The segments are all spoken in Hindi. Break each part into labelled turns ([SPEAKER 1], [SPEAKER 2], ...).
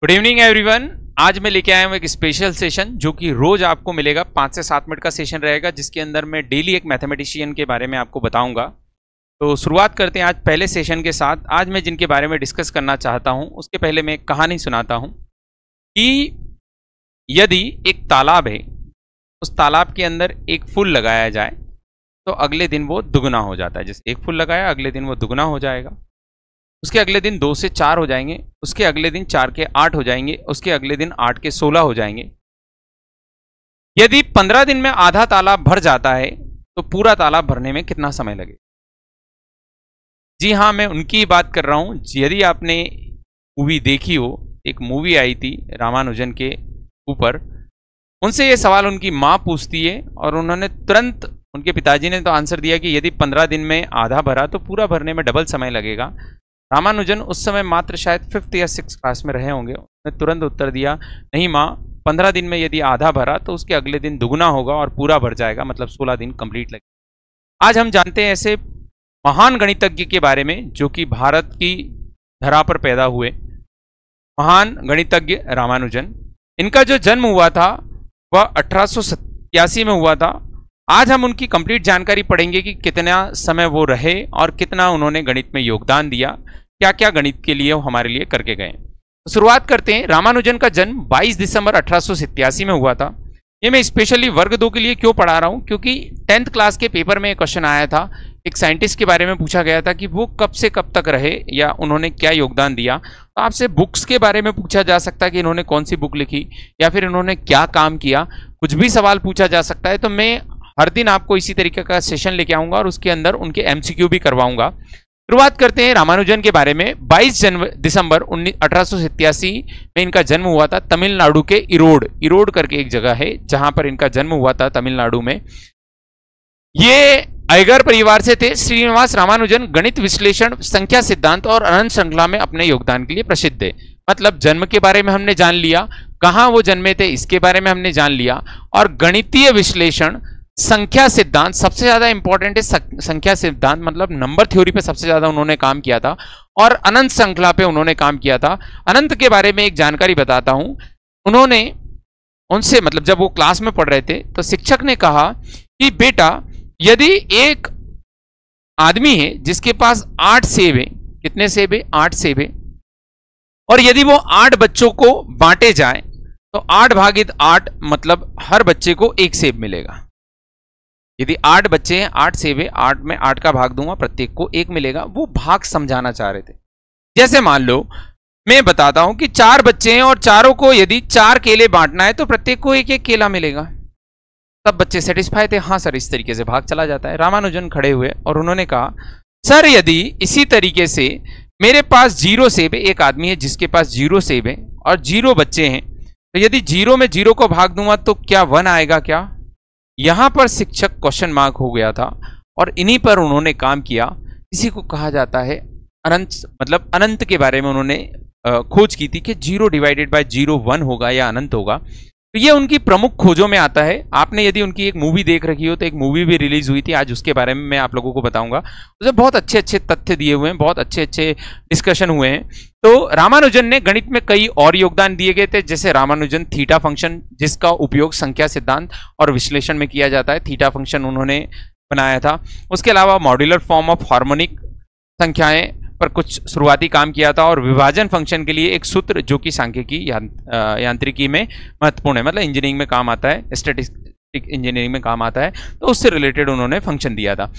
[SPEAKER 1] Good evening everyone. आज मैं लेके आया हूँ एक स्पेशल सेशन जो कि रोज आपको मिलेगा। 5 से 7 मिनट का सेशन रहेगा जिसके अंदर मैं डेली एक मैथमेटिशियन के बारे में आपको बताऊंगा। तो शुरुआत करते हैं आज पहले सेशन के साथ। आज मैं जिनके बारे में डिस्कस करना चाहता हूँ उसके पहले मैं एक कहानी सुनाता हूँ कि यदि एक तालाब है, उस तालाब के अंदर एक फूल लगाया जाए तो अगले दिन वो दुगना हो जाता है। जैसे एक फूल लगाया अगले दिन वो दुगना हो जाएगा, उसके अगले दिन 2 से 4 हो जाएंगे, उसके अगले दिन 4 के 8 हो जाएंगे, उसके अगले दिन 8 के 16 हो जाएंगे। यदि 15 दिन में आधा तालाब भर जाता है तो पूरा तालाब भरने में कितना समय लगेगा? जी हाँ, मैं उनकी बात कर रहा हूं। यदि आपने मूवी देखी हो, एक मूवी आई थी रामानुजन के ऊपर, उनसे ये सवाल उनकी माँ पूछती है और उन्होंने तुरंत, उनके पिताजी ने तो आंसर दिया कि यदि 15 दिन में आधा भरा तो पूरा भरने में डबल समय लगेगा। रामानुजन उस समय मात्र शायद 5th या 6th क्लास में रहे होंगे। उन्होंने तुरंत उत्तर दिया, नहीं माँ, 15 दिन में यदि आधा भरा तो उसके अगले दिन दुगना होगा और पूरा भर जाएगा, मतलब 16 दिन कंप्लीट लगेगा। आज हम जानते हैं ऐसे महान गणितज्ञ के बारे में जो कि भारत की धरा पर पैदा हुए, महान गणितज्ञ रामानुजन। इनका जो जन्म हुआ था वह 1887 में हुआ था। आज हम उनकी कंप्लीट जानकारी पढ़ेंगे कि कितना समय वो रहे और कितना उन्होंने गणित में योगदान दिया, क्या क्या गणित के लिए वो हमारे लिए करके गए। तो शुरुआत करते हैं। रामानुजन का जन्म 22 दिसंबर 1887 में हुआ था। ये मैं स्पेशली वर्ग 2 के लिए क्यों पढ़ा रहा हूँ, क्योंकि 10th क्लास के पेपर में एक क्वेश्चन आया था। एक साइंटिस्ट के बारे में पूछा गया था कि वो कब से कब तक रहे या उन्होंने क्या योगदान दिया। तो आपसे बुक्स के बारे में पूछा जा सकता है कि इन्होंने कौन सी बुक लिखी या फिर इन्होंने क्या काम किया, कुछ भी सवाल पूछा जा सकता है। तो मैं हर दिन आपको इसी तरीके का सेशन लेके आऊंगा और उसके अंदर उनके MCQ भी करवाऊंगा। शुरुआत करते हैं रामानुजन के बारे में। 22 दिसंबर 1887 में इनका जन्म हुआ था तमिलनाडु के इरोड करके एक जगह है जहां पर इनका जन्म हुआ था, तमिलनाडु में। ये अयगर परिवार से थे। श्रीनिवास रामानुजन गणित विश्लेषण, संख्या सिद्धांत और अनंत श्रृंखला में अपने योगदान के लिए प्रसिद्ध है। मतलब जन्म के बारे में हमने जान लिया, कहां वो जन्मे थे इसके बारे में हमने जान लिया, और गणितीय विश्लेषण, संख्या सिद्धांत सबसे ज्यादा इंपॉर्टेंट है। संख्या सिद्धांत मतलब नंबर थ्योरी पे सबसे ज्यादा उन्होंने काम किया था, और अनंत श्रृंखला पे उन्होंने काम किया था। अनंत के बारे में एक जानकारी बताता हूं। उन्होंने उनसे, मतलब जब वो क्लास में पढ़ रहे थे तो शिक्षक ने कहा कि बेटा, यदि एक आदमी है जिसके पास 8 सेब है, कितने सेब है? 8 सेब है, और यदि वो 8 बच्चों को बांटे जाए तो 8 भागित 8 मतलब हर बच्चे को 1 सेब मिलेगा। यदि 8 बच्चे हैं, 8 सेब है, 8 में 8 का भाग दूंगा, प्रत्येक को 1 मिलेगा। वो भाग समझाना चाह रहे थे। जैसे मान लो मैं बताता हूं कि 4 बच्चे हैं और चारों को यदि 4 केले बांटना है तो प्रत्येक को 1-1 केला मिलेगा। तब बच्चे सेटिस्फाई थे, हाँ सर, इस तरीके से भाग चला जाता है। रामानुजन खड़े हुए और उन्होंने कहा, सर यदि इसी तरीके से मेरे पास 0 सेब है, एक आदमी है जिसके पास 0 सेब है और 0 बच्चे हैं, तो यदि 0 में 0 को भाग दूंगा तो क्या 1 आएगा क्या? यहां पर शिक्षक क्वेश्चन मार्क हो गया था और इन्हीं पर उन्होंने काम किया। इसी को कहा जाता है अनंत, मतलब अनंत के बारे में उन्होंने खोज की थी कि 0 डिवाइडेड बाय 0 1 होगा या अनंत होगा। तो ये उनकी प्रमुख खोजों में आता है। आपने यदि उनकी एक मूवी देख रखी हो तो एक मूवी भी रिलीज हुई थी, आज उसके बारे में मैं आप लोगों को बताऊंगा। उसमें बहुत अच्छे अच्छे तथ्य दिए हुए हैं, बहुत अच्छे अच्छे डिस्कशन हुए हैं। तो रामानुजन ने गणित में कई और योगदान दिए गए थे, जैसे रामानुजन थीटा फंक्शन, जिसका उपयोग संख्या सिद्धांत और विश्लेषण में किया जाता है, थीटा फंक्शन उन्होंने बनाया था। उसके अलावा मॉड्यूलर फॉर्म ऑफ हार्मोनिक संख्याएं पर कुछ शुरुआती काम किया था, और विभाजन फंक्शन के लिए एक सूत्र जो कि सांख्यिकी यांत्रिकी में महत्वपूर्ण है, मतलब इंजीनियरिंग में काम आता है, स्टैटिस्टिक इंजीनियरिंग में काम आता है, तो उससे रिलेटेड उन्होंने फंक्शन दिया था।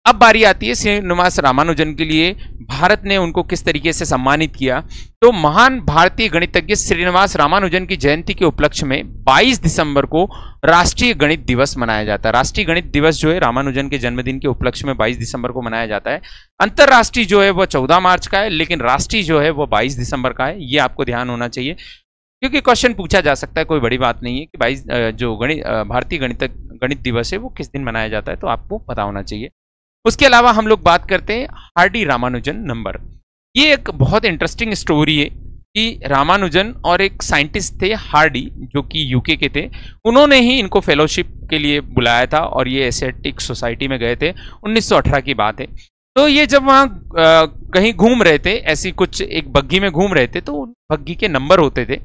[SPEAKER 1] अब बारी आती है श्रीनिवास रामानुजन के लिए, भारत ने उनको किस तरीके से सम्मानित किया। तो महान भारतीय गणितज्ञ श्रीनिवास रामानुजन की जयंती के उपलक्ष्य में 22 दिसंबर को राष्ट्रीय गणित दिवस मनाया जाता है। राष्ट्रीय गणित दिवस जो है रामानुजन के जन्मदिन के उपलक्ष्य में 22 दिसंबर को मनाया जाता है। अंतरराष्ट्रीय जो है वह 14 मार्च का है, लेकिन राष्ट्रीय जो है वह 22 दिसंबर का है। ये आपको ध्यान होना चाहिए, क्योंकि क्वेश्चन पूछा जा सकता है, कोई बड़ी बात नहीं है कि 22 जो भारतीय गणित दिवस है वो किस दिन मनाया जाता है, तो आपको पता होना चाहिए। उसके अलावा हम लोग बात करते हैं हार्डी रामानुजन नंबर। ये एक बहुत इंटरेस्टिंग स्टोरी है कि रामानुजन और एक साइंटिस्ट थे हार्डी, जो कि यूके के थे। उन्होंने ही इनको फेलोशिप के लिए बुलाया था और ये एशियाटिक सोसाइटी में गए थे। 1918 की बात है। तो ये जब वहाँ कहीं घूम रहे थे, ऐसी कुछ एक बग्गी में घूम रहे थे, तो बग्गी के नंबर होते थे।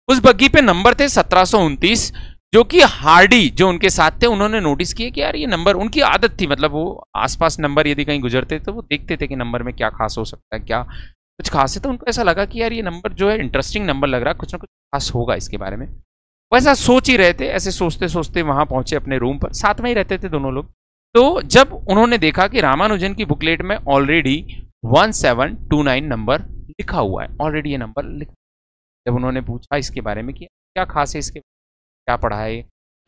[SPEAKER 1] उस बग्गी पे नंबर थे 1729, जो कि हार्डी जो उनके साथ थे उन्होंने नोटिस किया कि यार ये नंबर, उनकी आदत थी, मतलब वो आसपास नंबर यदि कहीं गुजरते तो वो देखते थे कि नंबर में क्या खास हो सकता है, क्या कुछ खास है। तो उनको ऐसा लगा कि यार ये नंबर जो है इंटरेस्टिंग नंबर लग रहा है, कुछ ना कुछ खास होगा इसके बारे में। वैसा सोच ही रहे थे, ऐसे सोचते सोचते वहां पहुंचे अपने रूम पर, साथ में ही रहते थे दोनों लोग। तो जब उन्होंने देखा कि रामानुजन की बुकलेट में ऑलरेडी 1729 नंबर लिखा हुआ है, ऑलरेडी ये नंबर लिखा। जब उन्होंने पूछा इसके बारे में कि क्या खास है, इसके क्या पढ़ा है,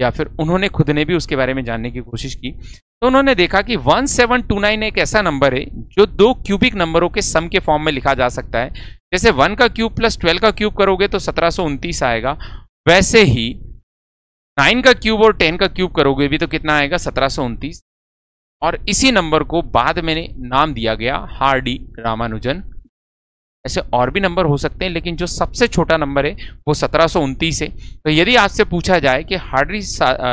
[SPEAKER 1] या फिर उन्होंने खुद ने भी उसके बारे में जानने की कोशिश की, तो उन्होंने देखा कि 1729 एक ऐसा नंबर है जो 2 क्यूबिक नंबरों के सम के फॉर्म में लिखा जा सकता है। जैसे 1 का क्यूब प्लस 12 का क्यूब करोगे तो 1729 आएगा, वैसे ही 9 का क्यूब और 10 का क्यूब करोगे भी तो कितना आएगा, 1729। और इसी नंबर को बाद में नाम दिया गया हार्डी रामानुजन। ऐसे और भी नंबर हो सकते हैं, लेकिन जो सबसे छोटा नंबर है वो 1729 है। तो यदि आपसे पूछा जाए कि हार्डी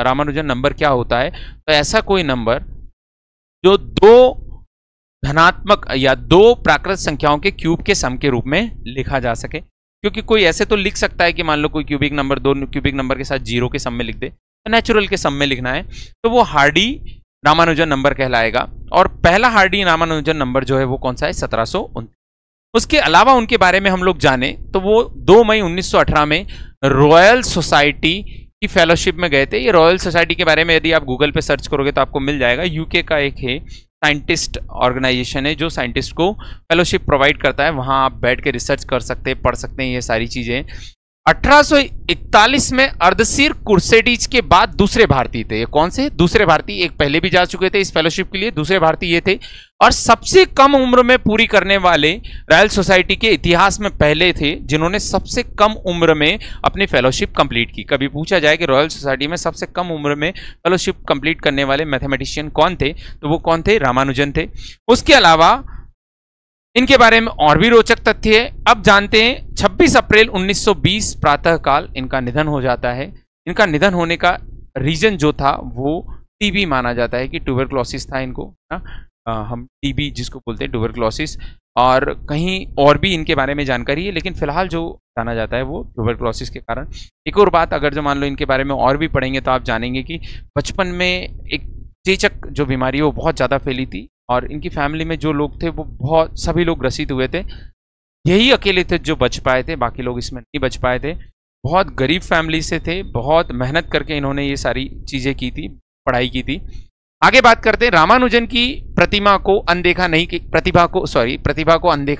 [SPEAKER 1] रामानुजन नंबर क्या होता है, तो ऐसा कोई नंबर जो 2 धनात्मक या 2 प्राकृत संख्याओं के क्यूब के सम के रूप में लिखा जा सके। क्योंकि कोई ऐसे तो लिख सकता है कि मान लो कोई क्यूबिक नंबर 2 क्यूबिक नंबर के साथ 0 के सम में लिख दे, तो नेचुरल के सम में लिखना है, तो वो हार्डी रामानुजन नंबर कहलाएगा। और पहला हार्डी रामानुजन नंबर जो है वो कौन सा है, 1729। उसके अलावा उनके बारे में हम लोग जाने तो वो 2 मई 1918 में रॉयल सोसाइटी की फेलोशिप में गए थे। ये रॉयल सोसाइटी के बारे में यदि आप गूगल पे सर्च करोगे तो आपको मिल जाएगा। यूके का एक है साइंटिस्ट ऑर्गेनाइजेशन है जो साइंटिस्ट को फेलोशिप प्रोवाइड करता है। वहां आप बैठ के रिसर्च कर सकते हैं, पढ़ सकते हैं ये सारी चीजें। 1841 में अर्धसीर कुर्सेडीज के बाद दूसरे भारतीय थे। ये कौन से दूसरे भारतीय? एक पहले भी जा चुके थे इस फेलोशिप के लिए, दूसरे भारतीय ये थे। और सबसे कम उम्र में पूरी करने वाले रॉयल सोसाइटी के इतिहास में पहले थे जिन्होंने सबसे कम उम्र में अपनी फेलोशिप कंप्लीट की। कभी पूछा जाए कि रॉयल सोसाइटी में सबसे कम उम्र में फेलोशिप कंप्लीट करने वाले मैथमेटिशियन कौन थे, तो वो कौन थे? रामानुजन थे। उसके अलावा इनके बारे में और भी रोचक तथ्य है। अब जानते हैं 26 अप्रैल 1920 प्रातःकाल इनका निधन हो जाता है। इनका निधन होने का रीजन जो था वो टीबी माना जाता है कि ट्यूबरक्लोसिस था इनको, हम टीबी जिसको बोलते हैं ट्यूबरक्लोसिस। और कहीं और भी इनके बारे में जानकारी है, लेकिन फिलहाल जो जाना जाता है वो ट्यूबरक्लोसिस के कारण। एक और बात, अगर जो मान लो इनके बारे में और भी पढ़ेंगे तो आप जानेंगे कि बचपन में एक चेचक जो बीमारी है वो बहुत ज़्यादा फैली थी और इनकी फैमिली में जो लोग थे वो बहुत सभी लोग ग्रसित हुए थे। यही अकेले थे जो बच पाए थे, बाकी लोग इसमें नहीं बच पाए थे। बहुत गरीब फैमिली से थे, बहुत मेहनत करके इन्होंने ये सारी चीज़ें की थी, पढ़ाई की थी। आगे बात करते हैं। रामानुजन की प्रतिभा को अनदेखा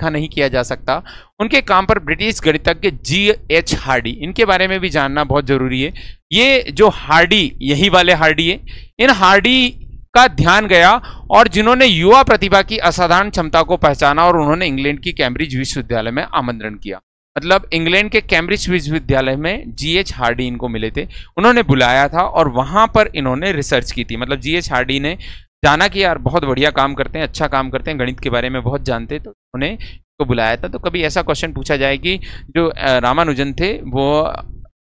[SPEAKER 1] नहीं किया जा सकता। उनके काम पर ब्रिटिश गणितज्ञ G.H. हार्डी, इनके बारे में भी जानना बहुत जरूरी है। ये जो हार्डी, यही वाले हार्डी है, इन हार्डी का ध्यान गया और जिन्होंने युवा प्रतिभा की असाधारण क्षमता को पहचाना और उन्होंने इंग्लैंड की कैम्ब्रिज विश्वविद्यालय में आमंत्रण किया। मतलब इंग्लैंड के कैम्ब्रिज विश्वविद्यालय में G.H. हार्डी इनको मिले थे, उन्होंने बुलाया था और वहां पर इन्होंने रिसर्च की थी। मतलब G.H. हार्डी ने जाना कि यार बहुत बढ़िया काम करते हैं, अच्छा काम करते हैं, गणित के बारे में बहुत जानते हैं, तो उन्होंने को बुलाया था। तो कभी ऐसा क्वेश्चन पूछा जाए कि जो रामानुजन थे वो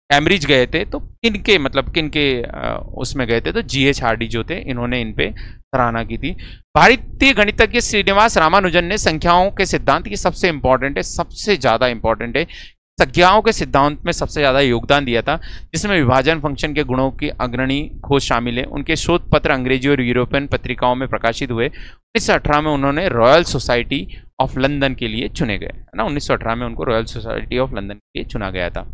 [SPEAKER 1] कैम्ब्रिज गए थे तो किनके उसमें गए थे, तो G.H. हार्डी जो थे इन्होंने इन पे सराहना की थी। भारतीय गणितज्ञ श्रीनिवास रामानुजन ने संख्याओं के सिद्धांत, की सबसे इंपॉर्टेंट है, सबसे ज्यादा इंपॉर्टेंट है, संख्याओं के सिद्धांत में सबसे ज्यादा योगदान दिया था, जिसमें विभाजन फंक्शन के गुणों की अग्रणी खोज शामिल है। उनके शोध पत्र अंग्रेजी और यूरोपियन पत्रिकाओं में प्रकाशित हुए। 1918 में उन्होंने रॉयल सोसाइटी ऑफ लंदन के लिए चुने गए, है ना। 1918 में उनको रॉयल सोसाइटी ऑफ लंदन के लिए चुना गया था।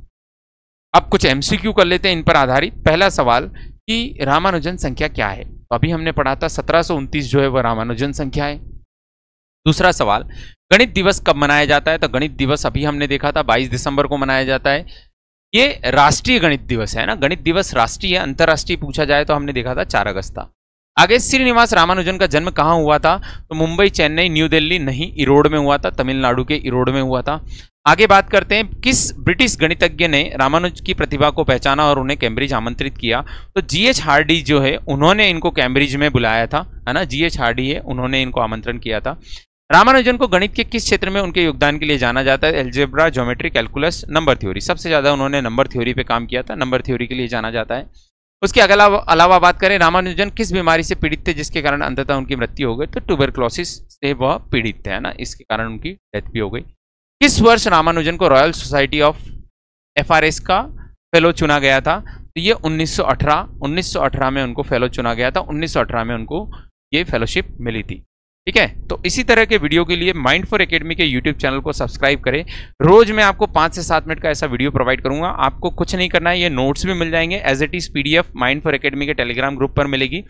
[SPEAKER 1] अब कुछ एमसीक्यू कर लेते हैं इन पर आधारित। पहला सवाल कि रामानुजन संख्या क्या है, तो अभी हमने पढ़ा था 1729 जो है वह रामानुजन संख्या है। दूसरा सवाल, गणित दिवस कब मनाया जाता है, तो गणित दिवस अभी हमने देखा था 22 दिसंबर को मनाया जाता है। ये राष्ट्रीय गणित दिवस है ना, गणित दिवस राष्ट्रीय, अंतरराष्ट्रीय पूछा जाए तो हमने देखा था 4 अगस्त था। आगे, श्रीनिवास रामानुजन का जन्म कहाँ हुआ था, तो मुंबई, चेन्नई, न्यू दिल्ली नहीं, इरोड में हुआ था, तमिलनाडु के इरोड में हुआ था। आगे बात करते हैं, किस ब्रिटिश गणितज्ञ ने रामानुज की प्रतिभा को पहचाना और उन्हें कैम्ब्रिज आमंत्रित किया, तो G.H. हार्डी जो है उन्होंने इनको कैम्ब्रिज में बुलाया था, है ना। G.H. हार्डी है, उन्होंने इनको आमंत्रण किया था। रामानुजन को गणित के किस क्षेत्र में उनके योगदान के लिए जाना जाता है, algebra, geometry, calculus, number theory. सबसे ज्यादा उन्होंने नंबर थ्योरी पे काम किया था, नंबर थ्योरी के लिए जाना जाता है। उसके अलावा बात करें, रामानुजन किस बीमारी से पीड़ित थे जिसके कारण अंततः उनकी मृत्यु हो गई, तो ट्यूबरक्लोसिस से वह पीड़ित थे, है ना, इसके कारण उनकी डेथ भी हो गई। किस वर्ष रामानुजन को रॉयल सोसाइटी ऑफ FRS का फेलो चुना गया था? तो ये 1918 में उनको फेलो चुना गया था। 1918 में उनको ये फेलोशिप मिली थी। ठीक है, तो इसी तरह के वीडियो के लिए माइंड फॉर एकेडमी के यूट्यूब चैनल को सब्सक्राइब करें। रोज मैं आपको 5 से 7 मिनट का ऐसा वीडियो प्रोवाइड करूंगा। आपको कुछ नहीं करना है, ये नोट्स भी मिल जाएंगे as it is PDF mind for academy के टेलीग्राम ग्रुप पर मिलेगी,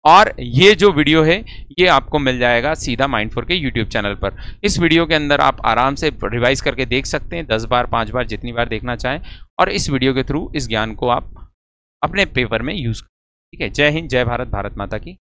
[SPEAKER 1] और ये जो वीडियो है ये आपको मिल जाएगा सीधा माइंड फॉर के यूट्यूब चैनल पर। इस वीडियो के अंदर आप आराम से रिवाइज करके देख सकते हैं, 10 बार 5 बार जितनी बार देखना चाहें, और इस वीडियो के थ्रू इस ज्ञान को आप अपने पेपर में यूज करें। ठीक है, जय हिंद, जय भारत, भारत माता की।